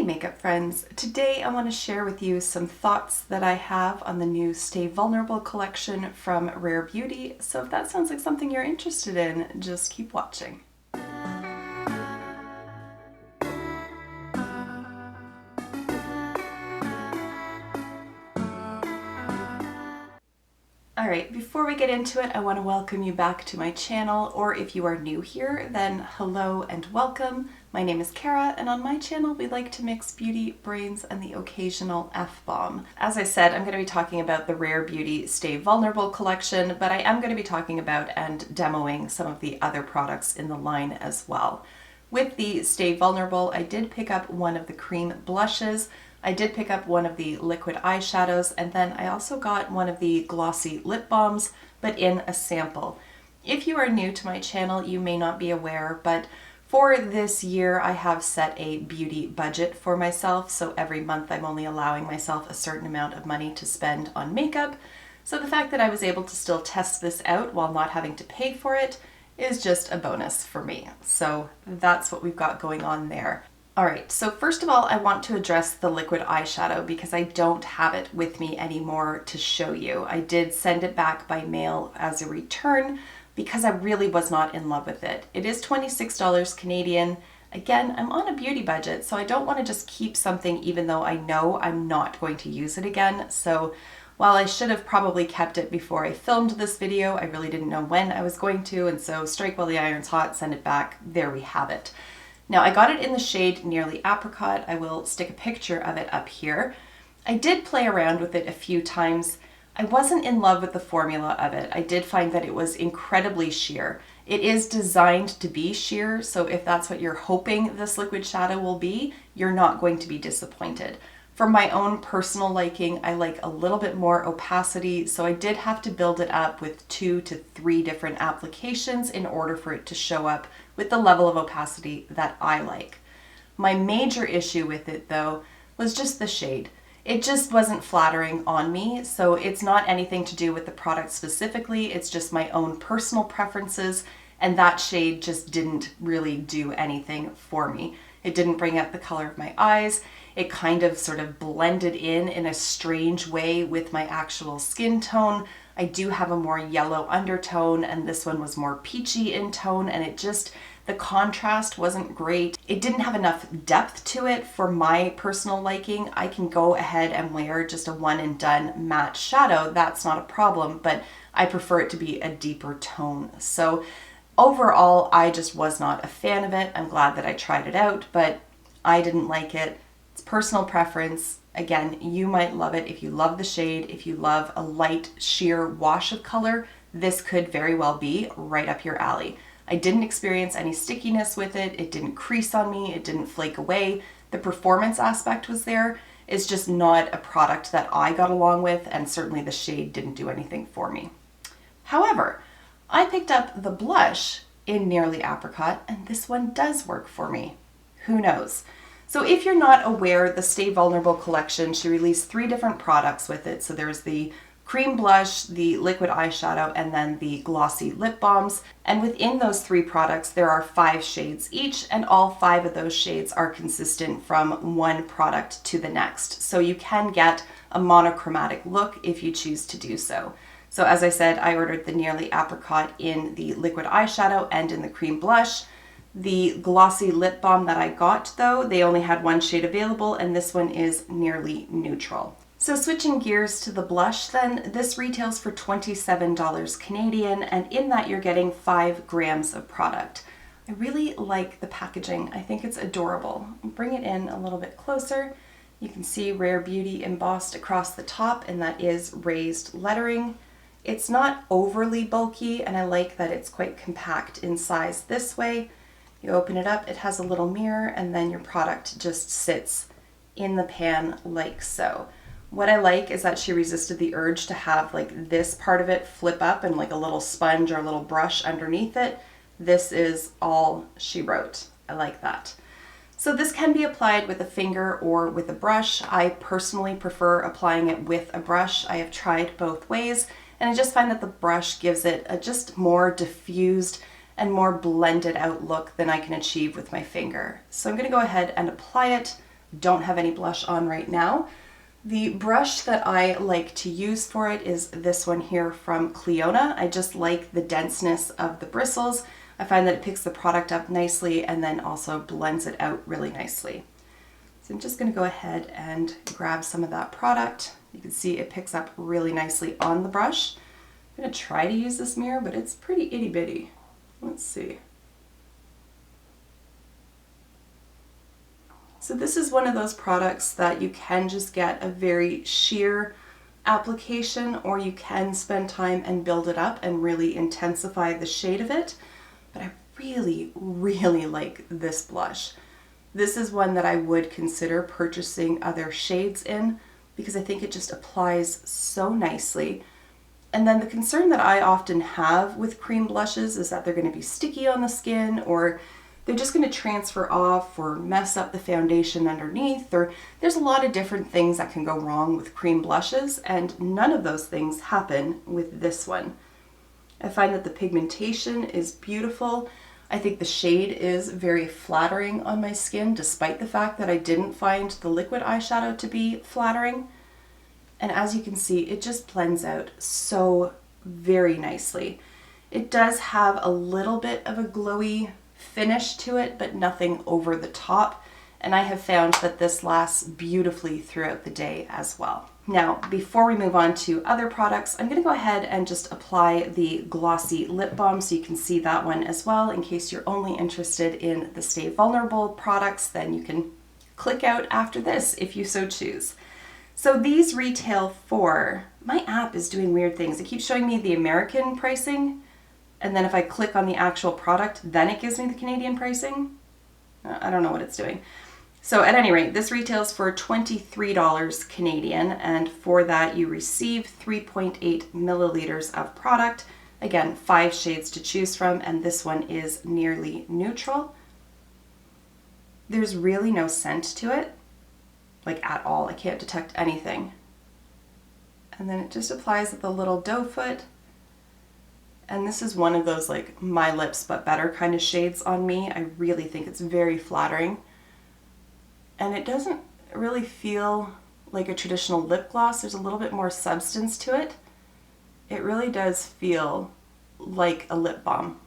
Hey makeup friends, today I want to share with you some thoughts that I have on the new Stay Vulnerable collection from Rare Beauty, so if that sounds like something you're interested in, just keep watching. Alright, before we get into it, I want to welcome you back to my channel, or if you are new here, then hello and welcome. My name is Kara, and on my channel we like to mix beauty, brains, and the occasional F-bomb. As I said, I'm going to be talking about the Rare Beauty Stay Vulnerable collection, but I am going to be talking about and demoing some of the other products in the line as well. With the Stay Vulnerable, I did pick up one of the cream blushes, I did pick up one of the liquid eyeshadows, and then I also got one of the glossy lip balms, but in a sample. If you are new to my channel, you may not be aware, but for this year I have set a beauty budget for myself, so every month I'm only allowing myself a certain amount of money to spend on makeup. So the fact that I was able to still test this out while not having to pay for it is just a bonus for me. So that's what we've got going on there. Alright, so first of all, I want to address the liquid eyeshadow because I don't have it with me anymore to show you. I did send it back by mail as a return because I really was not in love with it. It is $26 Canadian. Again, I'm on a beauty budget, so I don't want to just keep something even though I know I'm not going to use it again. So while I should have probably kept it before I filmed this video, I really didn't know when I was going to, and so strike while the iron's hot, send it back. There we have it. Now I got it in the shade Nearly Apricot. I will stick a picture of it up here. I did play around with it a few times. I wasn't in love with the formula of it. I did find that it was incredibly sheer. It is designed to be sheer, so if that's what you're hoping this liquid shadow will be, you're not going to be disappointed. For my own personal liking, I like a little bit more opacity, so I did have to build it up with 2 to 3 different applications in order for it to show up with the level of opacity that I like. My major issue with it though was just the shade. It just wasn't flattering on me, so it's not anything to do with the product specifically, it's just my own personal preferences, and that shade just didn't really do anything for me. It didn't bring out the color of my eyes. It kind of sort of blended in a strange way with my actual skin tone. I do have a more yellow undertone, and this one was more peachy in tone, and it just, the contrast wasn't great. It didn't have enough depth to it for my personal liking. I can go ahead and wear just a one and done matte shadow. That's not a problem, but I prefer it to be a deeper tone. So overall, I just was not a fan of it. I'm glad that I tried it out, but I didn't like it. It's personal preference. Again, you might love it if you love the shade, if you love a light sheer wash of color, this could very well be right up your alley. I didn't experience any stickiness with it, it didn't crease on me, it didn't flake away. The performance aspect was there. It's just not a product that I got along with, and certainly the shade didn't do anything for me. However, I picked up the blush in Nearly Apricot, and this one does work for me. Who knows? So if you're not aware, the Stay Vulnerable collection, she released 3 different products with it. So there's the cream blush, the liquid eyeshadow, and then the glossy lip balms. And within those 3 products, there are 5 shades each, and all 5 of those shades are consistent from one product to the next. So you can get a monochromatic look if you choose to do so. So as I said, I ordered the Nearly Apricot in the liquid eyeshadow and in the cream blush. The glossy lip balm that I got though, they only had 1 shade available, and this one is nearly neutral. So switching gears to the blush then, this retails for $27 Canadian, and in that you're getting 5 grams of product. I really like the packaging. I think it's adorable. Bring it in a little bit closer. You can see Rare Beauty embossed across the top, and that is raised lettering. It's not overly bulky, and I like that it's quite compact in size this way. You open it up, it has a little mirror, and then your product just sits in the pan like so. What I like is that she resisted the urge to have like this part of it flip up and like a little sponge or a little brush underneath it. This is all she wrote. I like that. So this can be applied with a finger or with a brush. I personally prefer applying it with a brush. I have tried both ways, and I just find that the brush gives it a just more diffused and more blended out look than I can achieve with my finger. So I'm going to go ahead and apply it don't have any blush on right now. The brush that I like to use for it is this one here from Clionadh. I just like the denseness of the bristles. I find that it picks the product up nicely and then also blends it out really nicely. So I'm just going to go ahead and grab some of that product. You can see it picks up really nicely on the brush. I'm going to try to use this mirror, but it's pretty itty bitty. Let's see. So this is one of those products that you can just get a very sheer application, or you can spend time and build it up and really intensify the shade of it. But I really, really like this blush. This is one that I would consider purchasing other shades in because I think it just applies so nicely. And then the concern that I often have with cream blushes is that they're going to be sticky on the skin, or they're just going to transfer off or mess up the foundation underneath, or there's a lot of different things that can go wrong with cream blushes, and none of those things happen with this one. I find that the pigmentation is beautiful. I think the shade is very flattering on my skin, despite the fact that I didn't find the liquid eyeshadow to be flattering. And as you can see, it just blends out so very nicely. It does have a little bit of a glowy finish to it, but nothing over the top. And I have found that this lasts beautifully throughout the day as well. Now, before we move on to other products, I'm going to go ahead and just apply the Glossy lip balm so you can see that one as well. In case you're only interested in the Stay Vulnerable products, then you can click out after this if you so choose. So these retail for, my app is doing weird things. It keeps showing me the American pricing, and then if I click on the actual product, then it gives me the Canadian pricing. I don't know what it's doing. So at any rate, this retails for $23 Canadian, and for that you receive 3.8 milliliters of product. Again, 5 shades to choose from, and this one is nearly neutral. There's really no scent to it, like at all. I can't detect anything. And then it just applies with a little doe foot. And this is one of those like my lips but better kind of shades on me. I really think it's very flattering. And it doesn't really feel like a traditional lip gloss. There's a little bit more substance to it. It really does feel like a lip balm.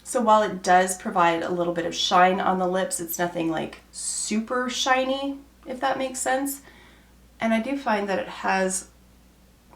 So while it does provide a little bit of shine on the lips, it's nothing like super shiny, if that makes sense. And I do find that it has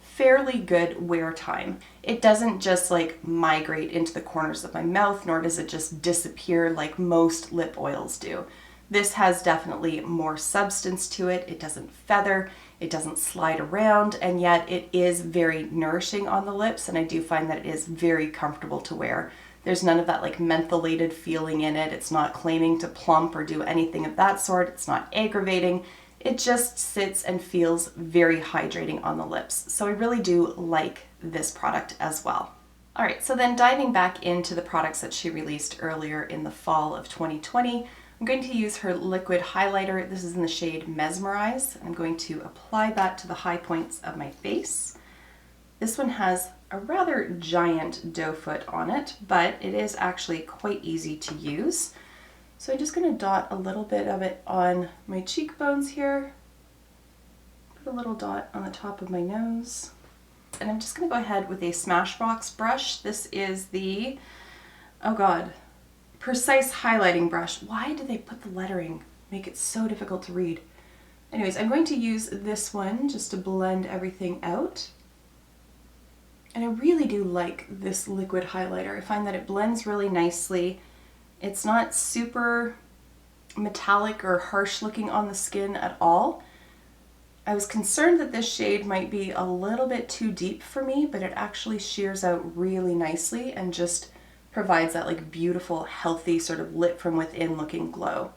fairly good wear time. It doesn't just like migrate into the corners of my mouth, nor does it just disappear like most lip oils do. This has definitely more substance to it. It doesn't feather, it doesn't slide around, and yet it is very nourishing on the lips, and I do find that it is very comfortable to wear. There's none of that like mentholated feeling in it. It's not claiming to plump or do anything of that sort. It's not aggravating. It just sits and feels very hydrating on the lips. So I really do like this product as well. All right, so then diving back into the products that she released earlier in the fall of 2020, I'm going to use her liquid highlighter. This is in the shade Mesmerize. I'm going to apply that to the high points of my face. This one has a rather giant doe foot on it, but it is actually quite easy to use. So I'm just going to dot a little bit of it on my cheekbones here. Put a little dot on the top of my nose. And I'm just going to go ahead with a Smashbox brush. This is the, oh god, Precise Highlighting Brush. Why did they put the lettering? Make it so difficult to read. Anyways, I'm going to use this one just to blend everything out. And I really do like this liquid highlighter. I find that it blends really nicely. It's not super metallic or harsh looking on the skin at all. I was concerned that this shade might be a little bit too deep for me, but it actually shears out really nicely and just provides that like beautiful, healthy sort of lit from within looking glow.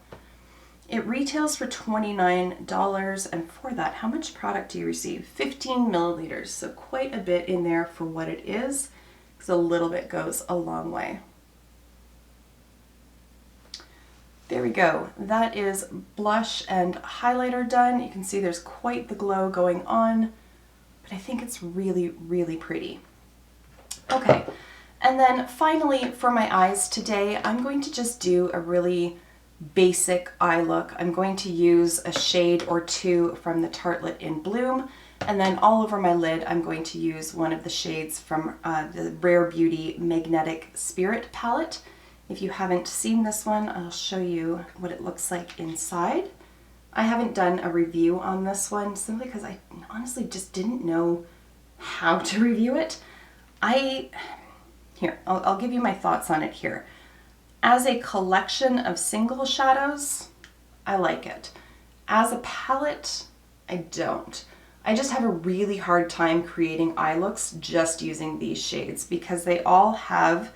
It retails for $29, and for that, how much product do you receive? 15 milliliters, so quite a bit in there for what it is, because a little bit goes a long way. There we go. That is blush and highlighter done. You can see there's quite the glow going on, but I think it's really, really pretty. Okay, and then finally for my eyes today, I'm going to just do a really basic eye look. I'm going to use a shade or two from the Tartelette in Bloom, and then all over my lid I'm going to use one of the shades from the Rare Beauty Magnetic Spirit palette. If you haven't seen this one, I'll show you what it looks like inside. I haven't done a review on this one simply because I honestly just didn't know how to review it. I'll give you my thoughts on it here. As a collection of single shadows, I like it. As a palette, I don't. I just have a really hard time creating eye looks just using these shades because they all have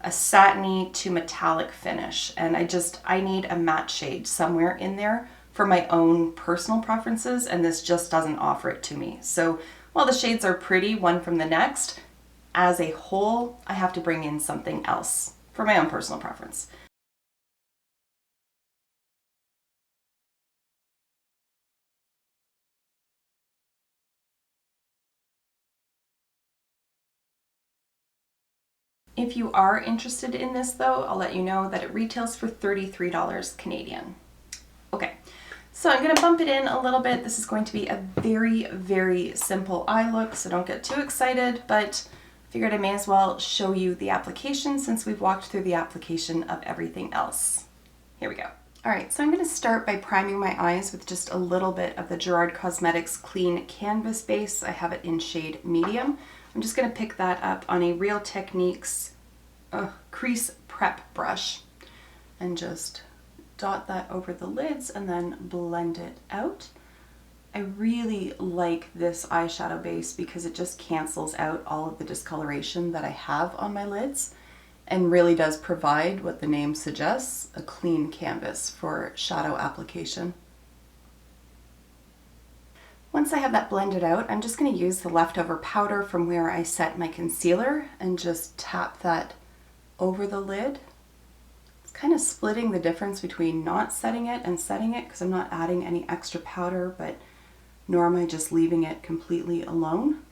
a satiny to metallic finish, and I need a matte shade somewhere in there for my own personal preferences, and this just doesn't offer it to me. So while the shades are pretty one from the next, as a whole, I have to bring in something else for my own personal preference. If you are interested in this though, I'll let you know that it retails for $33 Canadian. Okay, so I'm gonna bump it in a little bit. This is going to be a very, very simple eye look, so don't get too excited, but figured I may as well show you the application since we've walked through the application of everything else. Here we go. All right, so I'm gonna start by priming my eyes with just a little bit of the Gerard Cosmetics Clean Canvas base. I have it in shade medium. I'm just gonna pick that up on a Real Techniques crease prep brush and just dot that over the lids and then blend it out. I really like this eyeshadow base because it just cancels out all of the discoloration that I have on my lids and really does provide what the name suggests, a clean canvas for shadow application. Once I have that blended out, I'm just going to use the leftover powder from where I set my concealer and just tap that over the lid. It's kind of splitting the difference between not setting it and setting it because I'm not adding any extra powder, but nor am I just leaving it completely alone.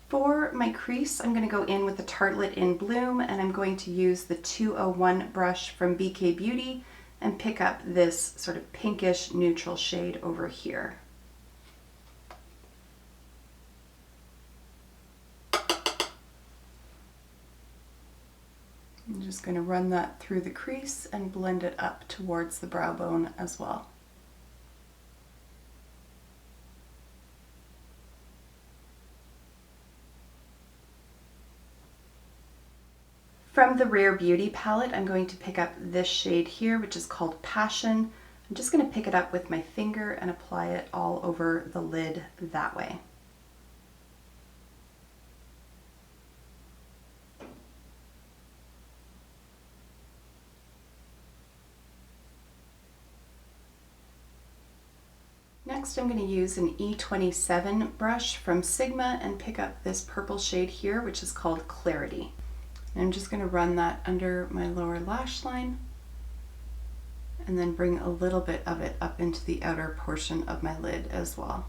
For my crease, I'm going to go in with the Tartelette in Bloom, and I'm going to use the 201 brush from BK Beauty and pick up this sort of pinkish neutral shade over here. I'm just going to run that through the crease and blend it up towards the brow bone as well. From the Rare Beauty palette, I'm going to pick up this shade here, which is called Passion. I'm just going to pick it up with my finger and apply it all over the lid that way. Next, I'm going to use an E27 brush from Sigma and pick up this purple shade here, which is called Clarity. And I'm just going to run that under my lower lash line and then bring a little bit of it up into the outer portion of my lid as well.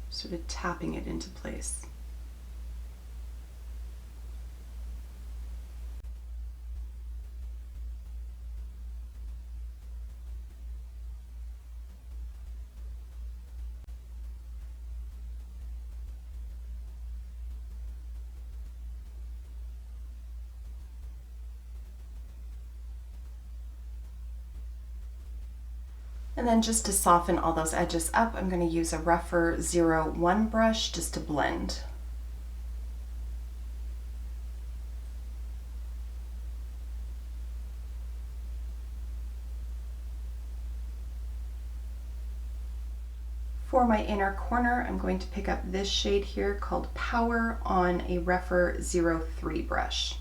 Sort of tapping it into place. And then just to soften all those edges up, I'm going to use a rougher 01 brush just to blend. For my inner corner, I'm going to pick up this shade here called Power on a rougher 03 brush.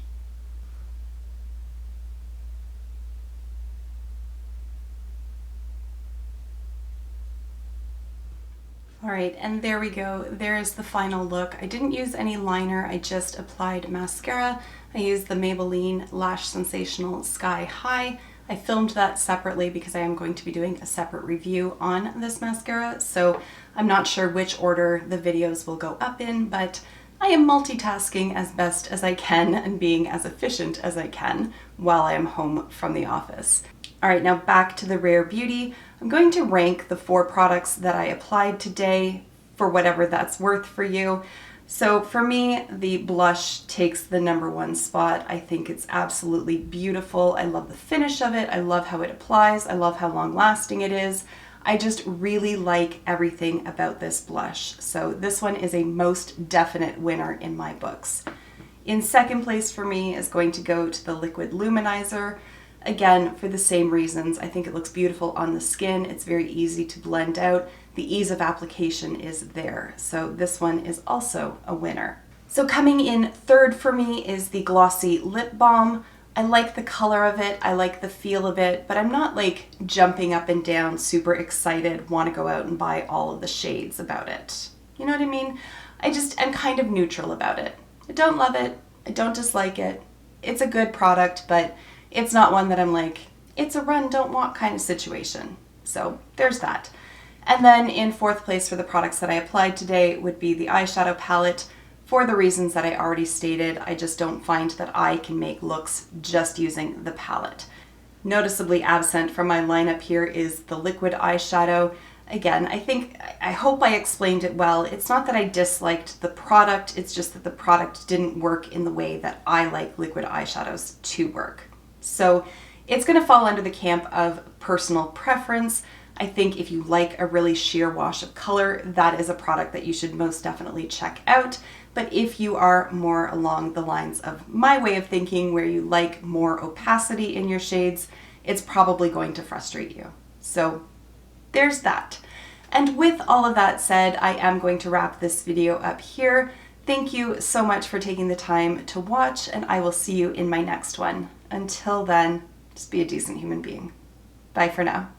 All right, and there we go. There's the final look. I didn't use any liner, I just applied mascara. I used the Maybelline Lash Sensational Sky High. I filmed that separately because I am going to be doing a separate review on this mascara, so I'm not sure which order the videos will go up in, but I am multitasking as best as I can and being as efficient as I can while I am home from the office. All right, now back to the Rare Beauty. I'm going to rank the 4 products that I applied today for whatever that's worth for you. So for me, the blush takes the #1 spot. I think it's absolutely beautiful. I love the finish of it. I love how it applies. I love how long lasting it is. I just really like everything about this blush. So this one is a most definite winner in my books. In second place for me is going to go to the Liquid Luminizer. Again, for the same reasons. I think it looks beautiful on the skin. It's very easy to blend out. The ease of application is there. So this one is also a winner. So coming in third for me is the Glossy Lip Balm. I like the color of it, I like the feel of it, but I'm not like jumping up and down, super excited, want to go out and buy all of the shades about it. You know what I mean? I'm kind of neutral about it. I don't love it, I don't dislike it. It's a good product, but it's not one that I'm like, it's a run, don't walk kind of situation. So there's that. And then in fourth place for the products that I applied today would be the eyeshadow palette. For the reasons that I already stated, I just don't find that I can make looks just using the palette. Noticeably absent from my lineup here is the liquid eyeshadow. Again, I hope I explained it well. It's not that I disliked the product, it's just that the product didn't work in the way that I like liquid eyeshadows to work. So it's going to fall under the camp of personal preference. I think if you like a really sheer wash of color, that is a product that you should most definitely check out. But if you are more along the lines of my way of thinking, where you like more opacity in your shades, it's probably going to frustrate you. So there's that. And with all of that said, I am going to wrap this video up here. Thank you so much for taking the time to watch, and I will see you in my next one. Until then, just be a decent human being. Bye for now.